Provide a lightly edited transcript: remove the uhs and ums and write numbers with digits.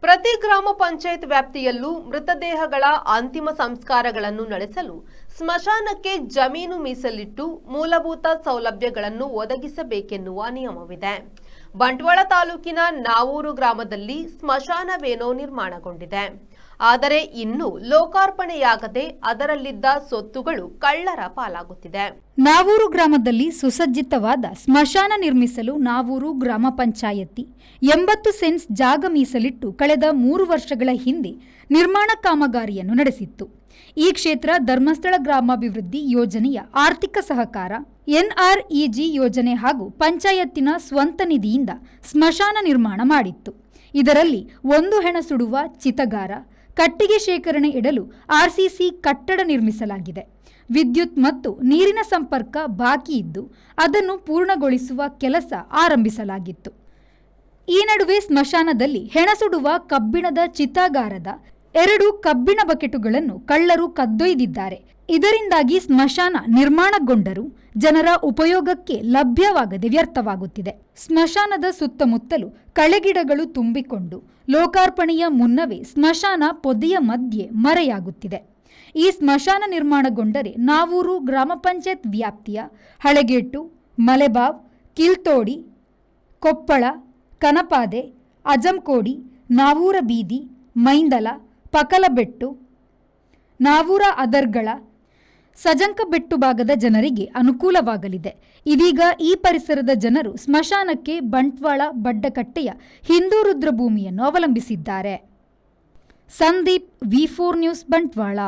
ಪ್ರತಿ ಗ್ರಾಮ ಪಂಚಾಯತ್ ವ್ಯಾಪ್ತಿಯಲ್ಲೂ ಮೃತದೇಹಗಳ ಅಂತಿಮ ಸಂಸ್ಕಾರಗಳನ್ನು ನಡೆಸಲು ಸ್ಮಶಾನಕ್ಕೆ ಜಮೀನು ಮೀಸಲಿಟ್ಟು ಮೂಲಭೂತ ಸೌಲಭ್ಯಗಳನ್ನು ಒದಗಿಸಬೇಕೆನ್ನುವ ನಿಯಮವಿದೆ. ಬಂಟ್ವಾಳ ತಾಲೂಕಿನ ನಾವೂರು ಗ್ರಾಮದಲ್ಲಿ ಸ್ಮಶಾನವೇನೋ ನಿರ್ಮಾಣಗೊಂಡಿದೆ. ಆದರೆ ಇನ್ನೂ ಲೋಕಾರ್ಪಣೆಯಾಗದೆ ಅದರಲ್ಲಿದ್ದ ಸೊತ್ತುಗಳು ಕಳ್ಳರ ಪಾಲಾಗುತ್ತಿದೆ. ನಾವೂರು ಗ್ರಾಮದಲ್ಲಿ ಸುಸಜ್ಜಿತವಾದ ಸ್ಮಶಾನ ನಿರ್ಮಿಸಲು ನಾವೂರು ಗ್ರಾಮ ಪಂಚಾಯತಿ 80 ಸೆಂಟ್ಸ್ ಜಾಗ ಮೀಸಲಿಟ್ಟು ಕಳೆದ 3 ವರ್ಷಗಳ ಹಿಂದೆ ನಿರ್ಮಾಣ ಕಾಮಗಾರಿಯನ್ನು ನಡೆಸಿತ್ತು. ಈ ಕ್ಷೇತ್ರ ಧರ್ಮಸ್ಥಳ ಗ್ರಾಮಾಭಿವೃದ್ಧಿ ಯೋಜನೆಯ ಆರ್ಥಿಕ ಸಹಕಾರ, NREG ಯೋಜನೆ ಹಾಗೂ ಪಂಚಾಯತ್ತಿನ ಸ್ವಂತ ನಿಧಿಯಿಂದ ಸ್ಮಶಾನ ನಿರ್ಮಾಣ ಮಾಡಿತ್ತು. ಇದರಲ್ಲಿ ಒಂದು ಹೆಣ ಸುಡುವ ಚಿತಗಾರ, ಕಟ್ಟಿಗೆ ಶೇಖರಣೆ ಇಡಲು RCC ಕಟ್ಟಡ ನಿರ್ಮಿಸಲಾಗಿದೆ. ವಿದ್ಯುತ್ ಮತ್ತು ನೀರಿನ ಸಂಪರ್ಕ ಬಾಕಿ ಇದ್ದು ಅದನ್ನು ಪೂರ್ಣಗೊಳಿಸುವ ಕೆಲಸ ಆರಂಭಿಸಲಾಗಿತ್ತು. ಈ ನಡುವೆ ಸ್ಮಶಾನದಲ್ಲಿ ಹೆಣ ಸುಡುವ ಕಬ್ಬಿಣದ ಚಿತಾಗಾರದ 2 ಕಬ್ಬಿಣ ಬಕೆಟುಗಳನ್ನು ಕಳ್ಳರು ಕದ್ದೊಯ್ದಿದ್ದಾರೆ. ಇದರಿಂದಾಗಿ ಸ್ಮಶಾನ ನಿರ್ಮಾಣಗೊಂಡರೂ ಜನರ ಉಪಯೋಗಕ್ಕೆ ಲಭ್ಯವಾಗದೆ ವ್ಯರ್ಥವಾಗುತ್ತಿದೆ. ಸ್ಮಶಾನದ ಸುತ್ತಮುತ್ತಲು ಕಳೆಗಿಡಗಳು ತುಂಬಿಕೊಂಡು ಲೋಕಾರ್ಪಣೆಯ ಮುನ್ನವೇ ಸ್ಮಶಾನ ಪೊದೆಯ ಮಧ್ಯೆ ಮರೆಯಾಗುತ್ತಿದೆ. ಈ ಸ್ಮಶಾನ ನಿರ್ಮಾಣಗೊಂಡರೆ ನಾವೂರು ಗ್ರಾಮ ಪಂಚಾಯತ್ ವ್ಯಾಪ್ತಿಯ ಹಳೆಗೇಟು, ಮಲೆಬಾವ್, ಕಿಲ್ತೋಡಿ, ಕೊಪ್ಪಳ, ಕನಪಾದೆ, ಅಜಂಕೋಡಿ, ನಾವೂರ ಬೀದಿ, ಮೈಂದಲ, ಪಕಲಬೆಟ್ಟು, ನಾವೂರ ಅದರ್ಗಳ, ಸಜಂಕಬೆಟ್ಟು ಭಾಗದ ಜನರಿಗೆ ಅನುಕೂಲವಾಗಲಿದೆ. ಇದೀಗ ಈ ಪರಿಸರದ ಜನರು ಸ್ಮಶಾನಕ್ಕೆ ಬಂಟ್ವಾಳ ಬಡ್ಡಕಟ್ಟೆಯ ಹಿಂದೂ ರುದ್ರಭೂಮಿಯನ್ನು ಅವಲಂಬಿಸಿದ್ದಾರೆ. Sandeep, V4 news, Bantwal.